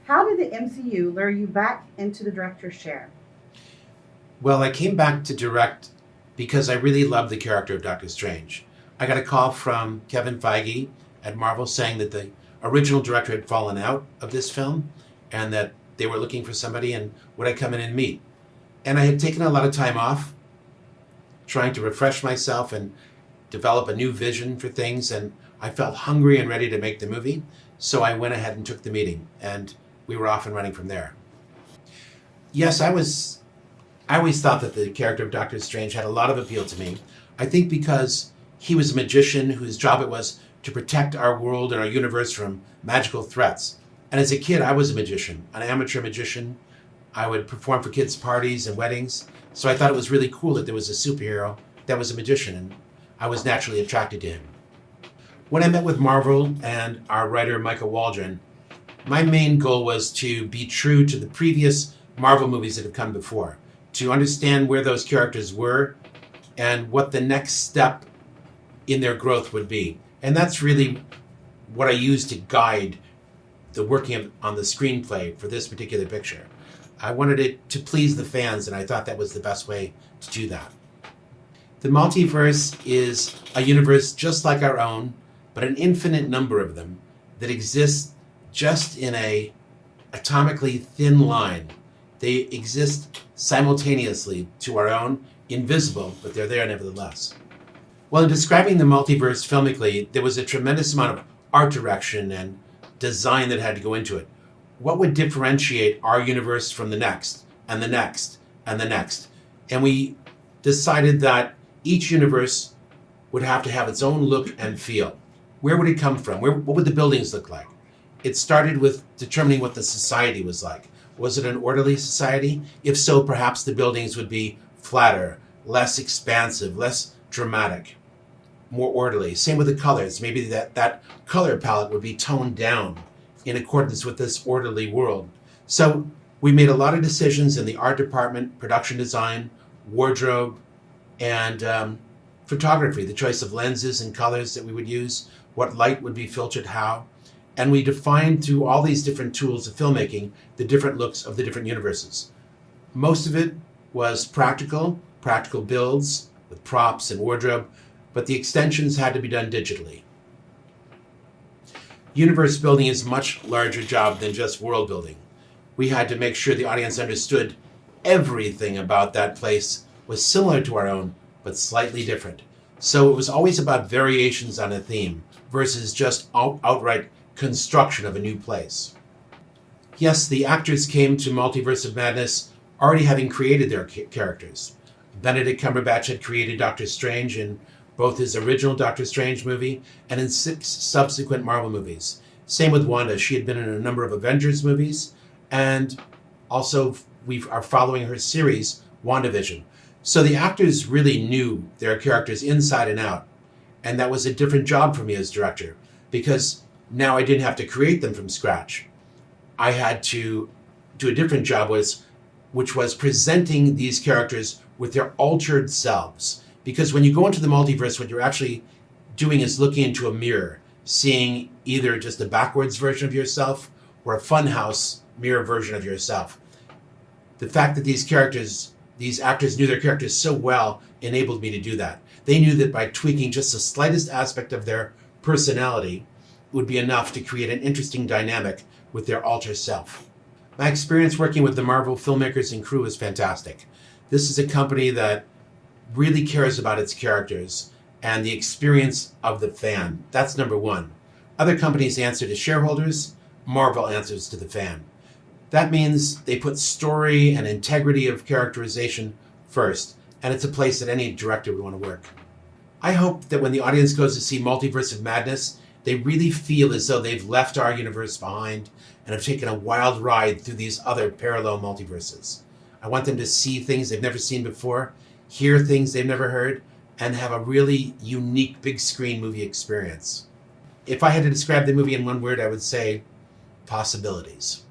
How did the MCU lure you back into the director's chair? Well, I came back to direct because I really loved the character of Doctor Strange. I got a call from Kevin Feige at Marvel saying that the original director had fallen out of this film and that they were looking for somebody and would I come in and meet. And I had taken a lot of time off trying to refresh myself and develop a new vision for things, and I felt hungry and ready to make the movie. So I went ahead and took the meeting, and we were off and running from there. Yes, I always thought that the character of Doctor Strange had a lot of appeal to me. I think because he was a magician whose job it was to protect our world and our universe from magical threats. And as a kid, I was a magician, an amateur magician. I would perform for kids' parties and weddings. So I thought it was really cool that there was a superhero that was a magician, and I was naturally attracted to him. When I met with Marvel and our writer, Michael Waldron, my main goal was to be true to the previous Marvel movies that have come before, to understand where those characters were and what the next step in their growth would be. And that's really what I used to guide the working on the screenplay for this particular picture. I wanted it to please the fans, and I thought that was the best way to do that. The multiverse is a universe just like our own, but an infinite number of them that exist just in a atomically thin line. They exist simultaneously to our own, invisible, but they're there nevertheless. Well, in describing the multiverse filmically, there was a tremendous amount of art direction and design that had to go into it. What would differentiate our universe from the next, and the next, and the next? And we decided that each universe would have to have its own look and feel. Where would it come from? What would the buildings look like? It started with determining what the society was like. Was it an orderly society? If so, perhaps the buildings would be flatter, less expansive, less dramatic, more orderly. Same with the colors. Maybe that color palette would be toned down in accordance with this orderly world. So we made a lot of decisions in the art department, production design, wardrobe, and photography, the choice of lenses and colors that we would use, what light would be filtered how. And we defined through all these different tools of filmmaking the different looks of the different universes. Most of it was practical builds with props and wardrobe, but the extensions had to be done digitally. Universe building is a much larger job than just world building. We had to make sure the audience understood everything about that place was similar to our own, but slightly different. So it was always about variations on a theme versus just outright construction of a new place. Yes, the actors came to Multiverse of Madness already having created their characters. Benedict Cumberbatch had created Doctor Strange in both his original Doctor Strange movie and in 6 subsequent Marvel movies. Same with Wanda. She had been in a number of Avengers movies, and also we are following her series, WandaVision. So the actors really knew their characters inside and out, and that was a different job for me as director, because now I didn't have to create them from scratch. I had to do a different job, which was presenting these characters with their altered selves. Because when you go into the multiverse, what you're actually doing is looking into a mirror, seeing either just a backwards version of yourself or a funhouse mirror version of yourself. The fact that these actors knew their characters so well enabled me to do that. They knew that by tweaking just the slightest aspect of their personality would be enough to create an interesting dynamic with their alter self. My experience working with the Marvel filmmakers and crew is fantastic. This is a company that really cares about its characters and the experience of the fan. That's number one. Other companies answer to shareholders. Marvel answers to the fan. That means they put story and integrity of characterization first, and it's a place that any director would want to work. I hope that when the audience goes to see Multiverse of Madness, they really feel as though they've left our universe behind and have taken a wild ride through these other parallel multiverses. I want them to see things they've never seen before, hear things they've never heard, and have a really unique big screen movie experience. If I had to describe the movie in one word, I would say possibilities.